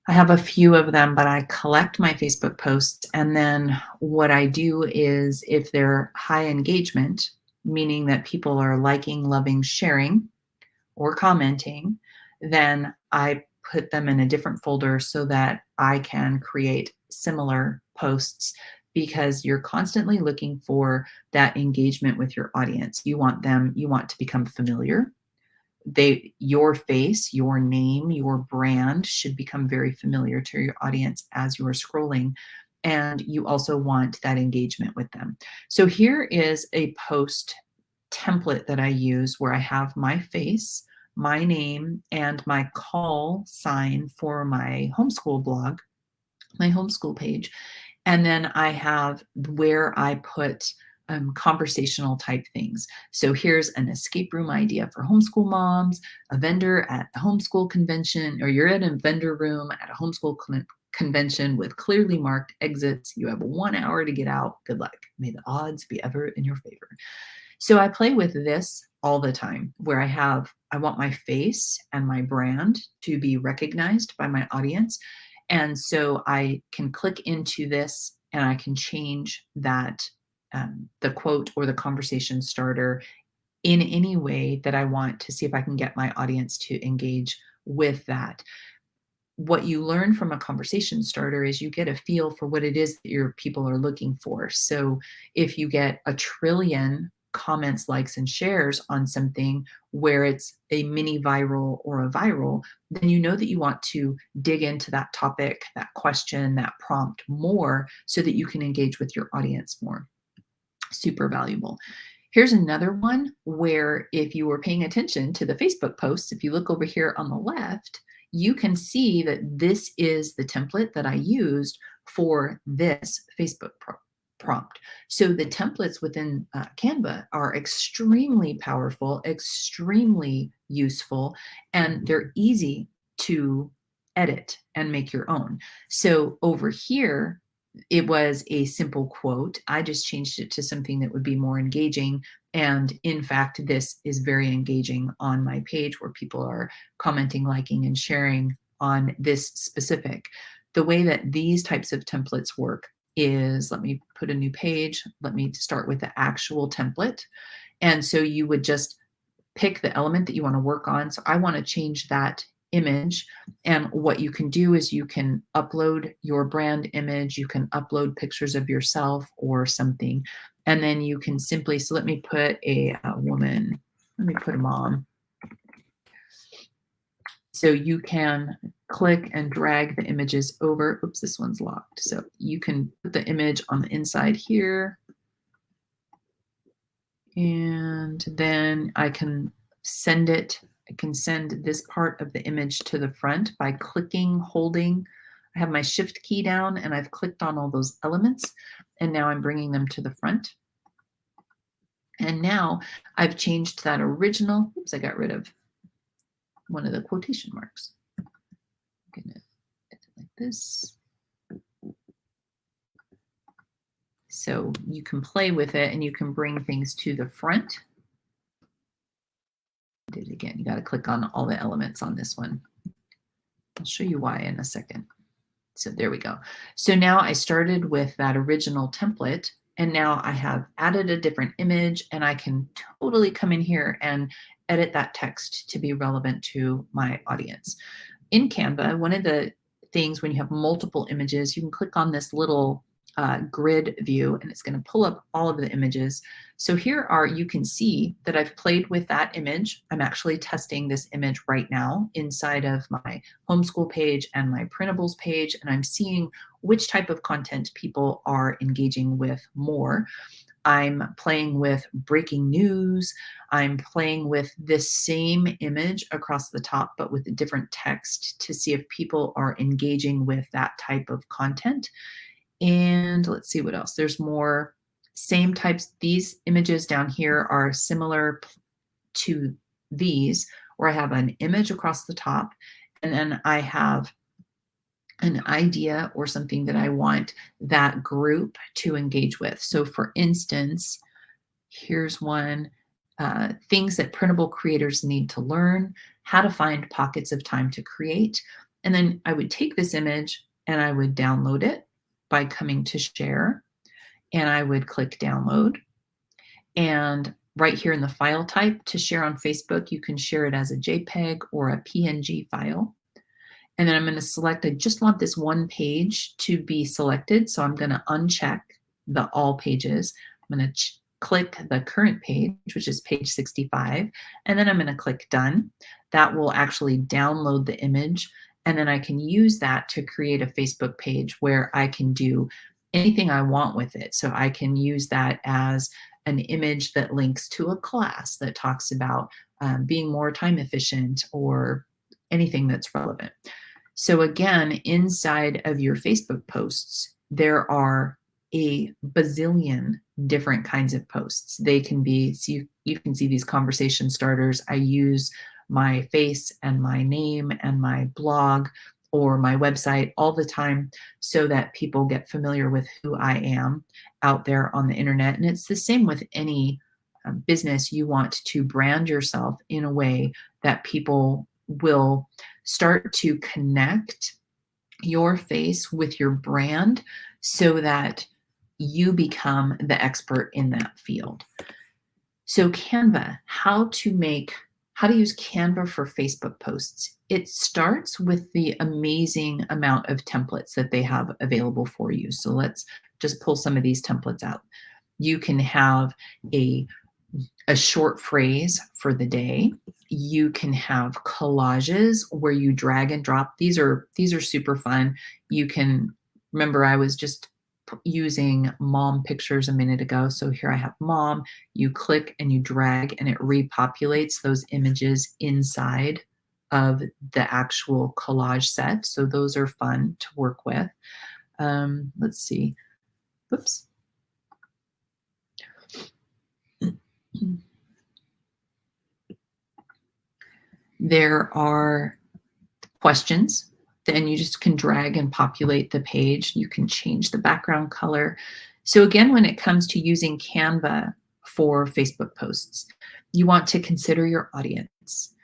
I have a few of them, but I collect my Facebook posts. And then what I do is if they're high engagement, meaning that people are liking, loving, sharing, or commenting, then I put them in a different folder so that I can create similar posts because you're constantly looking for that engagement with your audience. You want to become familiar. Your face, your name, your brand should become very familiar to your audience as you are scrolling. And you also want that engagement with them. So here is a post template that I use where I have my face, my name, and my call sign for my homeschool blog, my homeschool page. And then I have where I put conversational type things. So here's an escape room idea for homeschool moms, a vendor at a homeschool convention, or you're in a vendor room at a homeschool convention with clearly marked exits. You have 1 hour to get out. Good luck. May the odds be ever in your favor. So I play with this all the time where I want my face and my brand to be recognized by my audience. And so I can click into this and I can change that, the quote or the conversation starter in any way that I want to see if I can get my audience to engage with that. What you learn from a conversation starter is you get a feel for what it is that your people are looking for. So if you get a trillion comments, likes, and shares on something where it's a mini viral or a viral, then you know that you want to dig into that topic, that question, that prompt more so that you can engage with your audience more. Super valuable. Here's another one where if you were paying attention to the Facebook posts, if you look over here on the left, you can see that this is the template that I used for this Facebook prompt. So the templates within Canva are extremely powerful, extremely useful, and they're easy to edit and make your own. So over here, it was a simple quote. I just changed it to something that would be more engaging. And in fact, this is very engaging on my page where people are commenting, liking, and sharing on this specific. The way that these types of templates work is, let me put a new page. Let me start with the actual template. And so you would just pick the element that you want to work on. So I want to change that image. And what you can do is you can upload your brand image, you can upload pictures of yourself or something. And then you can simply, so let me put a woman, let me put a mom. So you can click and drag the images over. Oops, this one's locked. So you can put the image on the inside here. And then I can send it. I can send this part of the image to the front by clicking, holding. I have my shift key down and I've clicked on all those elements. And now I'm bringing them to the front. And now I've changed that original. Oops, I got rid of one of the quotation marks. I'm gonna get it like this. So you can play with it and you can bring things to the front. Do it again. You got to click on all the elements on this one. I'll show you why in a second. So there we go. So now I started with that original template and now I have added a different image and I can totally come in here and edit that text to be relevant to my audience. In Canva, one of the things when you have multiple images, you can click on this little grid view and it's going to pull up all of the images. So here are, you can see that I've played with that image. I'm actually testing this image right now inside of my homeschool page and my printables page, and I'm seeing which type of content people are engaging with more. I'm playing with breaking news. I'm playing with this same image across the top, but with a different text to see if people are engaging with that type of content. And let's see what else. There's more same types. These images down here are similar to these, where I have an image across the top, and then I have an idea or something that I want that group to engage with. So for instance, here's one, things that printable creators need to learn, how to find pockets of time to create. And then I would take this image and I would download it by coming to share, and I would click download. And right here in the file type to share on Facebook, you can share it as a JPEG or a PNG file. And then I'm going to select, I just want this one page to be selected. So I'm going to uncheck the all pages. I'm going to click the current page, which is page 65. And then I'm going to click done. That will actually download the image. And then I can use that to create a Facebook page where I can do anything I want with it. So I can use that as an image that links to a class that talks about being more time efficient or anything that's relevant. So again, inside of your Facebook posts, there are a bazillion different kinds of posts. They can be, so you can see these conversation starters. I use my face and my name and my blog or my website all the time so that people get familiar with who I am out there on the internet. And it's the same with any business. You want to brand yourself in a way that people will start to connect your face with your brand so that you become the expert in that field. So Canva, how to use Canva for Facebook posts. It starts with the amazing amount of templates that they have available for you. So let's just pull some of these templates out. You can have a short phrase for the day. You can have collages where you drag and drop. These are super fun. You can, remember I was just using mom pictures a minute ago. So here I have mom, you click and you drag and it repopulates those images inside of the actual collage set. So those are fun to work with. Let's see. Oops. There are questions. Then you just can drag and populate the page. You can change the background color. So again, when it comes to using Canva for Facebook posts, you want to consider your audience.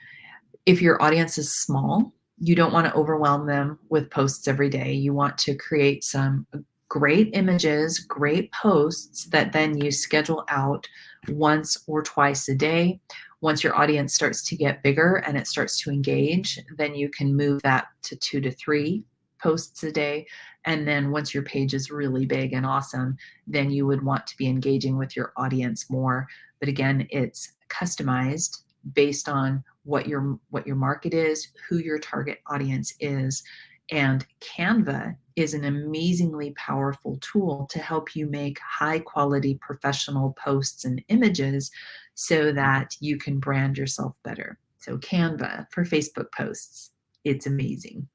If your audience is small, you don't want to overwhelm them with posts every day. You want to create some great images, great posts that then you schedule out once or twice a day. Once your audience starts to get bigger and it starts to engage, then you can move that to 2 to 3 posts a day. And then once your page is really big and awesome, then you would want to be engaging with your audience more. But again, it's customized based on what your market is, who your target audience is. And Canva is an amazingly powerful tool to help you make high quality professional posts and images so that you can brand yourself better. So Canva for Facebook posts, it's amazing.